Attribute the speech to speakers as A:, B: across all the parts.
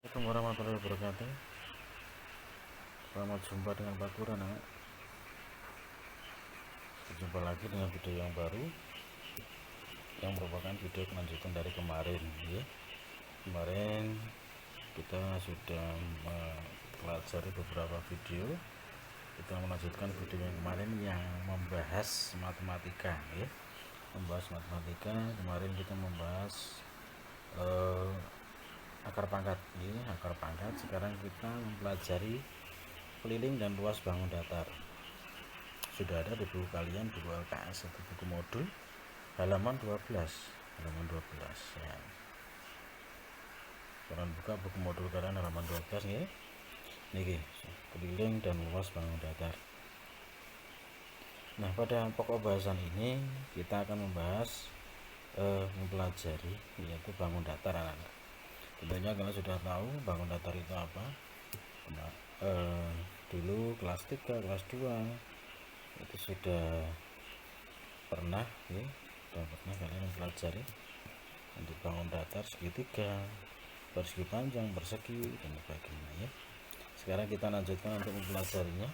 A: Assalamualaikum warahmatullahi wabarakatuh. Selamat jumpa dengan Pak Guru, anak. Jumpa lagi dengan video yang baru, yang merupakan video kelanjutan dari kemarin, ya. Kemarin kita sudah mempelajari beberapa video. Kita melanjutkan video yang kemarin yang membahas matematika, ya. Membahas matematika. Kemarin kita membahas akar pangkat, ya. Akar pangkat. Sekarang kita mempelajari keliling dan luas bangun datar. Sudah ada di buku kalian, buku LKS atau buku modul halaman 12 ya. Kalian buka buku modul kalian halaman 12 ya. Niki keliling dan luas bangun datar. Nah, pada pokok bahasan ini kita akan membahas mempelajari yaitu bangun datar, anak-anak. Tentunya kalian sudah tahu bangun datar itu apa. Nah, dulu kelas 3, kelas 2 itu sudah pernah kalian mempelajari untuk bangun datar, segitiga, persegi panjang, persegi dan sebagainya, ya. Sekarang kita lanjutkan untuk mempelajarinya.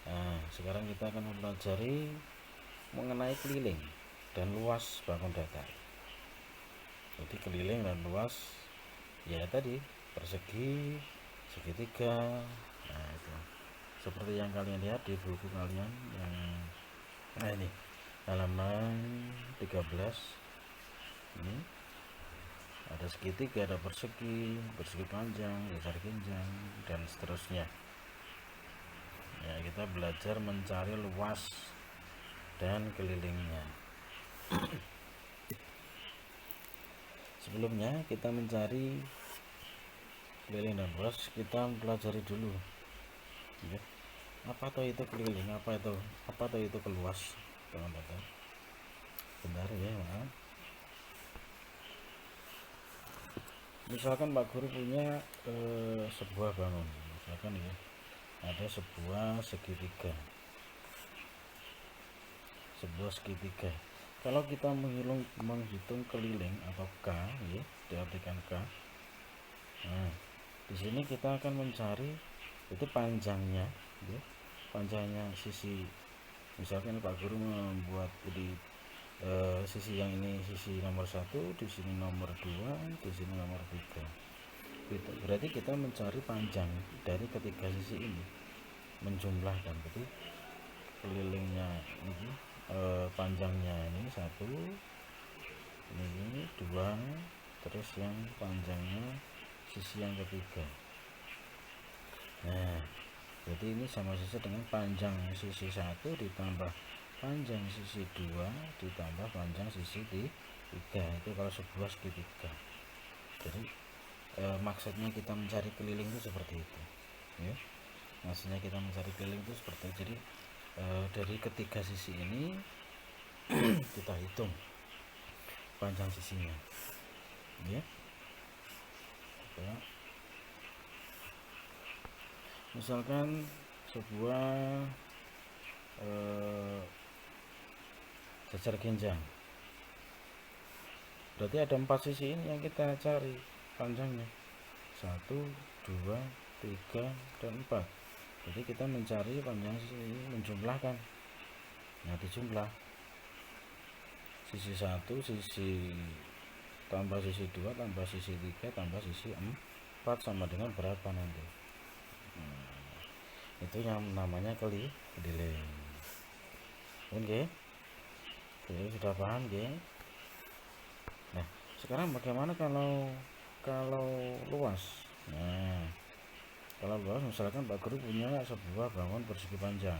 A: Nah, sekarang kita akan mempelajari mengenai keliling dan luas bangun datar. Jadi keliling dan luas ya tadi persegi, segitiga. Nah, itu seperti yang kalian lihat di buku kalian yang ini halaman 13. Ini ada segitiga, ada persegi, persegi panjang, besar ginjang dan seterusnya. Ya, kita belajar mencari luas dan kelilingnya. Sebelumnya kita mencari keliling dan luas, kita pelajari dulu, ya. Apa itu keliling, apa itu keluas, teman-teman. Bentar ya, maaf. Misalkan Pak Guru punya sebuah bangun, misalkan ya ada sebuah segitiga, kalau kita menghitung keliling atau K, ya, diartikan K. Nah, di sini kita akan mencari itu panjangnya, ya, panjangnya sisi. Misalkan Pak Guru membuat di sisi yang ini sisi nomor 1, di sini nomor 2, di sini nomor 3. Berarti kita mencari panjang dari ketiga sisi ini, menjumlahkan. Berarti kelilingnya ini panjangnya ini 1, ini 2, terus yang panjangnya sisi yang ketiga. Nah, jadi ini sama saja dengan panjang sisi 1 ditambah panjang sisi 2 ditambah panjang sisi 3. Itu kalau sebuah segitiga. Jadi maksudnya kita mencari keliling itu seperti itu, ya. Maksudnya kita mencari keliling itu seperti itu. Jadi dari ketiga sisi ini kita hitung panjang sisinya, ya. Misalkan sebuah jajar ginjang, berarti ada 4 sisi ini yang kita cari panjangnya, 1, 2, 3, dan 4. Jadi kita mencari panjang sisi ini, menjumlahkan. Nah, dijumlah sisi 1, sisi tambah sisi 2 tambah sisi 3 tambah sisi 4 sama dengan berapa nanti. Itu yang namanya keliling. Oke, jadi sudah paham, ya. Nah, sekarang bagaimana kalau luas? Nah, kalau luas misalkan Pak Guru punya sebuah bangun persegi panjang.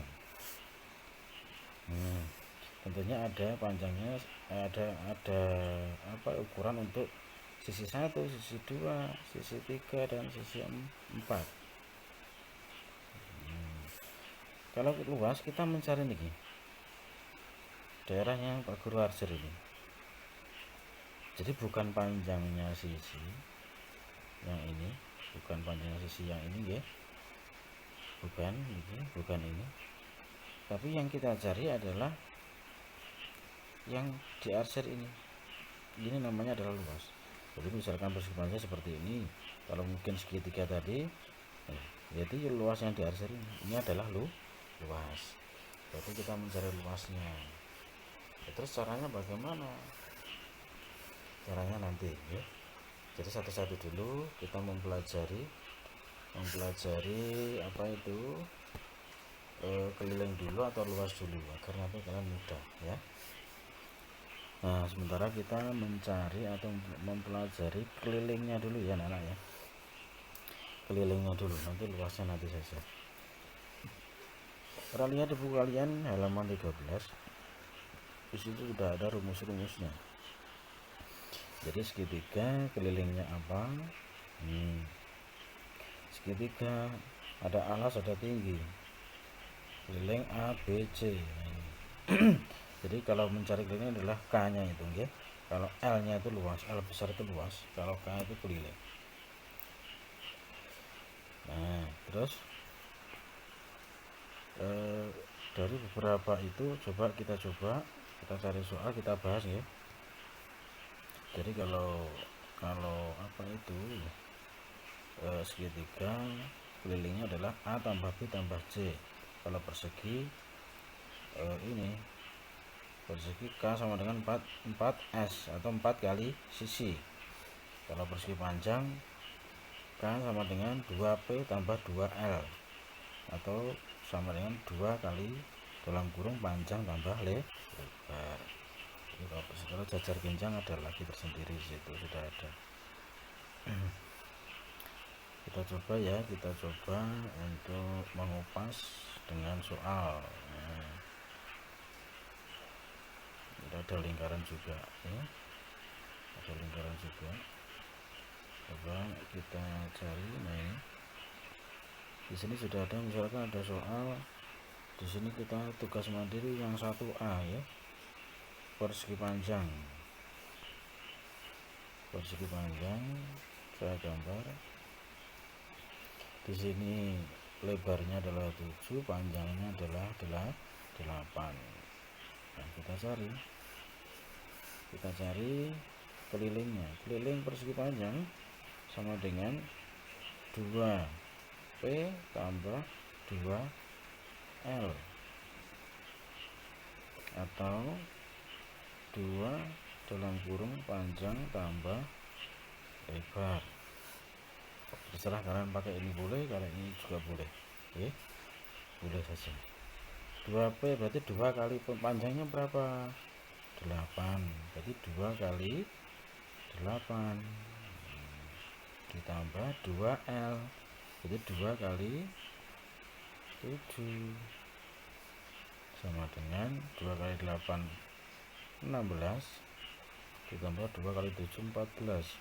A: Tentunya ada panjangnya, ada ukuran untuk sisi 1, sisi 2, sisi 3, dan sisi 4. Kalau luas kita mencari nih daerahnya Pak Guru Arjer ini. Jadi bukan panjangnya sisi yang ini, bukan panjangnya sisi yang ini, ya. Bukan ini. Tapi yang kita cari adalah yang di Arjer ini. Ini namanya adalah luas. Jadi misalkan persegi panjang seperti ini, kalau mungkin segitiga tadi, jadi luas yang di garis ini adalah luas. Berarti kita mencari luasnya. Terus caranya bagaimana? Caranya nanti ya. Jadi satu-satu dulu kita mempelajari apa itu keliling dulu atau luas dulu agar nanti kalian mudah ya. Nah, sementara kita mencari atau mempelajari kelilingnya dulu ya anak-anak ya. Kelilingnya dulu, nanti luasnya nanti saja. Kita lihat di buku kalian halaman 13. Di situ sudah ada rumus-rumusnya. Jadi segitiga kelilingnya apa? Segitiga ada alas ada tinggi. Keliling A B C. Jadi kalau mencari keliling adalah K-nya itu, okay? Kalau L-nya itu luas, L besar itu luas, kalau K itu keliling. Nah, terus dari beberapa itu kita cari soal, kita bahas ya. Jadi kalau apa itu segitiga kelilingnya adalah A tambah B tambah C. Kalau persegi ini persegi K sama dengan 4S atau 4 kali sisi. Kalau persegi panjang K sama dengan 2P tambah 2L atau sama dengan 2 kali dalam kurung panjang tambah lebar. Kalau jajar ginjang ada lagi tersendiri, di situ sudah ada. Kita coba untuk mengupas dengan soal. Ada lingkaran juga ya. Ada lingkaran juga. Coba kita cari. Nah, ini di sini sudah ada, misalkan ada soal di sini, kita tugas mandiri yang 1A ya. Persegi panjang saya gambar. Di sini lebarnya adalah 7, panjangnya adalah 8. Nah, kita cari kelilingnya. Keliling persegi panjang sama dengan 2P tambah 2L atau 2 dalam kurung panjang tambah lebar. Terserah kalian pakai ini boleh, kalau ini juga boleh ya, boleh saja. 2P berarti 2 kali panjangnya berapa? 8. Berarti 2 kali 8 ditambah 2L berarti 2 kali 7 sama dengan 2 kali 8 16 ditambah 2 kali 7 14.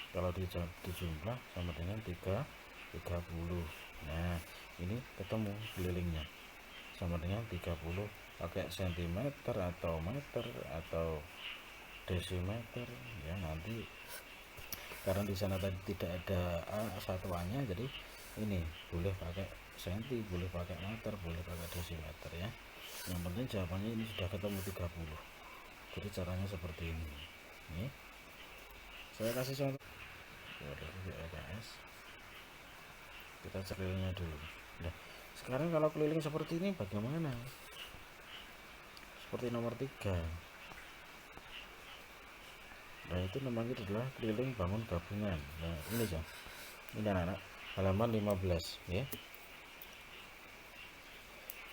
A: Kalau dijumlah sama dengan 30. Nah, ini ketemu kelilingnya sama dengan 30. Pakai cm atau meter atau desimeter ya, nanti karena di sana tadi tidak ada satuannya, jadi ini boleh pakai senti, boleh pakai meter, boleh pakai desimeter ya. Yang penting jawabannya ini sudah ketemu 30. Jadi caranya seperti ini. Saya kasih contoh. Kita kelilingnya dulu. Nah, sekarang kalau keliling seperti ini bagaimana? Seperti nomor 3. Nah, itu namanya adalah keliling bangun gabungan. Nah, ini aja. Ini anak-anak, halaman 15 ya.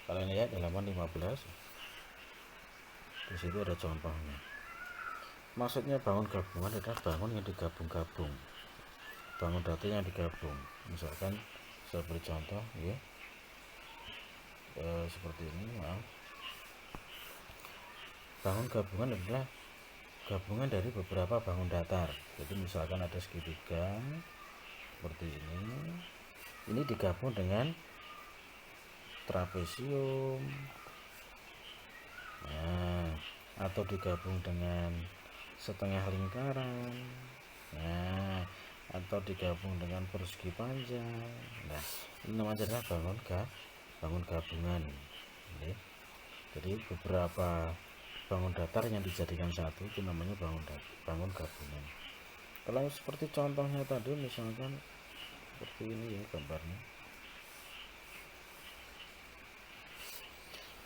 A: Kalian lihat halaman 15. Di situ ada contohnya. Maksudnya bangun gabungan adalah bangun yang digabung-gabung. Bangun datar yang digabung. Misalkan saya beri contoh ya. Seperti ini, maaf. Bangun gabungan adalah gabungan dari beberapa bangun datar. Jadi misalkan ada segitiga seperti ini digabung dengan trapesium, nah, atau digabung dengan setengah lingkaran, nah, atau digabung dengan persegi panjang. Nah, ini namanya adalah bangun gabungan ya. Jadi beberapa bangun datar yang dijadikan satu itu namanya bangun gabungan. Kalau seperti contohnya tadi misalkan seperti ini ya gambarnya.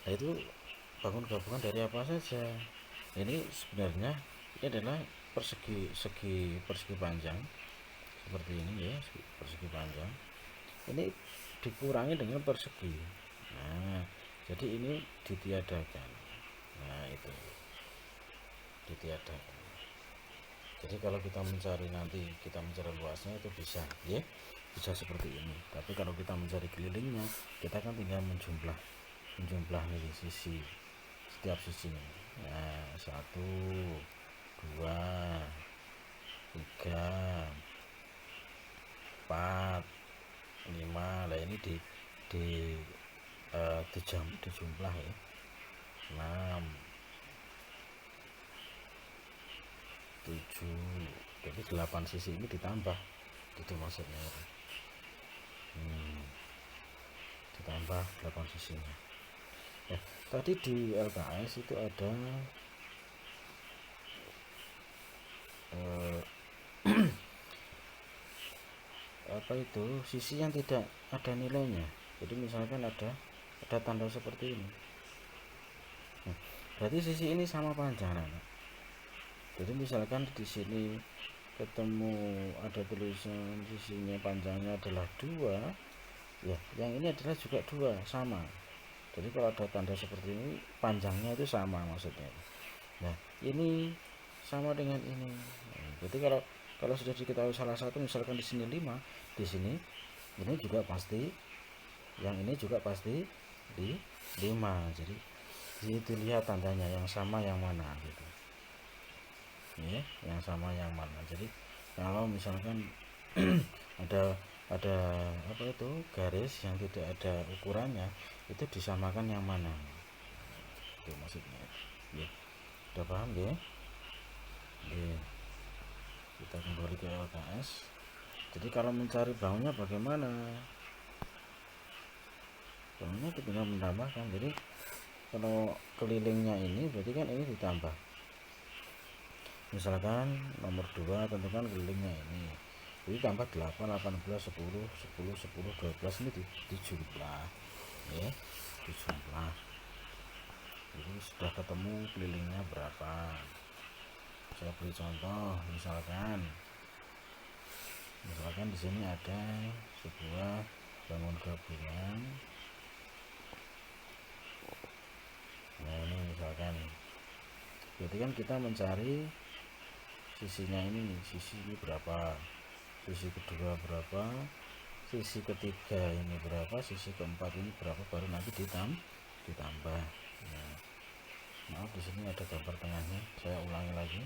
A: Nah itu bangun gabungan dari apa saja. Ini sebenarnya ini adalah persegi panjang seperti ini ya, persegi panjang. Ini dikurangi dengan persegi. Nah, jadi ini ditiadakan. Nah, itu ditiadakan. Jadi kalau kita mencari nanti kita mencari luasnya itu bisa, ya, bisa seperti ini. Tapi kalau kita mencari kelilingnya, kita kan tinggal menjumlah nih sisi, setiap sisinya. Nah, 1, 2, 3, 4, 5. Lah ini dijumlah ya. 6, 7, jadi 8 sisi ini ditambah, itu maksudnya. Ditambah 8 sisinya. Tadi di LKS itu ada apa itu sisi yang tidak ada nilainya. Jadi misalkan ada tanda seperti ini. Berarti sisi ini sama panjang. Jadi misalkan di sini ketemu ada tulisan sisinya panjangnya adalah 2, ya yang ini adalah juga 2, sama. Jadi kalau ada tanda seperti ini panjangnya itu sama maksudnya. Nah ini sama dengan ini. Jadi kalau sudah diketahui salah satu, misalkan di sini 5, di sini ini juga pasti, yang ini juga pasti di 5. Jadi dilihat tandanya yang sama yang mana gitu ya, yang sama yang mana. Jadi kalau misalkan ada apa itu garis yang tidak ada ukurannya, itu disamakan yang mana, itu maksudnya ya. Udah paham ya? Ya, kita kembali ke LKS. Jadi kalau mencari bangunnya bagaimana? Bangunnya kita tinggal menambahkan. Jadi kalau kelilingnya ini berarti kan ini ditambah. Misalkan nomor 2 tentukan kelilingnya ini, jadi tambah 8, 18, 10, 10, 10, 12 ini dijumlah ya, dijumlah. Jadi sudah ketemu kelilingnya berapa. Saya beri contoh, misalkan di sini ada sebuah bangun gabungan. Nah ini misalkan, berarti kan kita mencari sisinya ini, sisi ini berapa, sisi kedua berapa, sisi ketiga ini berapa, sisi keempat ini berapa, baru nanti ditambah. Nah, maaf di sini ada gambar tengahnya, saya ulangi lagi.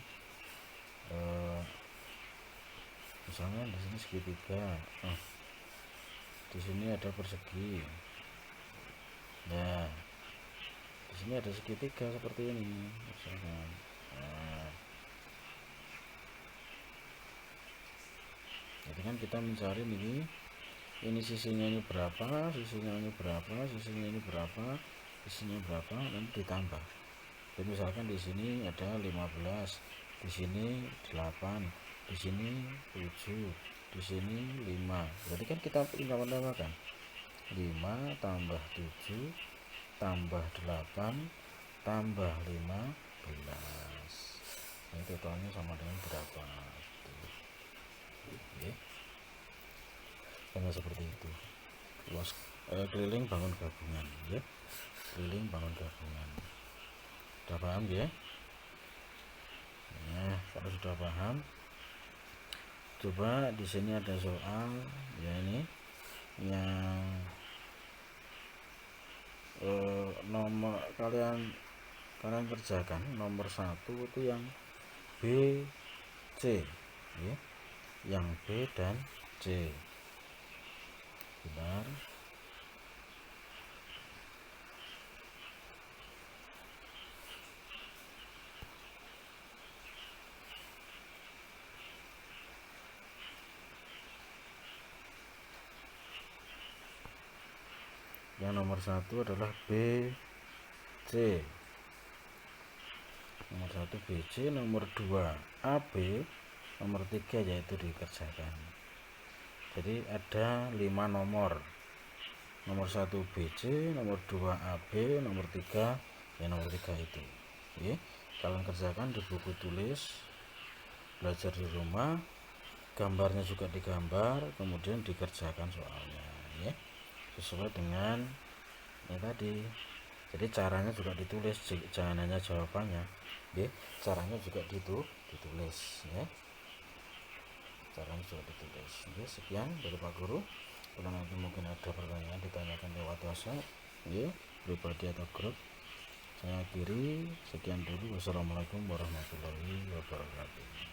A: Misalnya di sini segitiga, di sini ada persegi. Nah, di sini ada segitiga seperti ini, misalkan. Nah, jadi kan kita mencari ini sisinya ini berapa, sisinya ini berapa, sisinya ini berapa, sisinya berapa, dan ditambah. Jadi misalkan di sini ada 15, di sini 8, di sini 7, di sini 5. Berarti kan kita tinggal menambahkan 5 tambah 7 tambah 8 tambah 15. Ini totalnya sama dengan berapa? Oke. Sama seperti itu. Luas keliling bangun gabungan ya. Keliling bangun gabungan. Sudah paham ya? Nah, kalau sudah paham, coba di sini ada soal ya, ini yang nomor kalian kerjakan nomor 1 itu yang B, C ya, yang B dan C. Benar. Yang nomor 1 adalah B, C. Nomor 1 BC, nomor 2 AB, nomor 3 yaitu dikerjakan. Jadi ada 5 nomor 1 BC, nomor 2 AB, nomor 3 ya nomor 3 itu. Oke, kalian kerjakan di buku tulis, belajar di rumah, gambarnya juga digambar, kemudian dikerjakan soalnya ya, sesuai dengan ini tadi. Jadi caranya juga ditulis, jangan hanya jawabannya ya, caranya juga ditulis ya, caranya juga ditulis ya. Sekian dari Pak Guru. Kalau nanti mungkin ada pertanyaan ditanyakan lewat WhatsApp ya, pribadi atau grup. Saya akhiri, sekian dulu. Wassalamualaikum warahmatullahi wabarakatuh.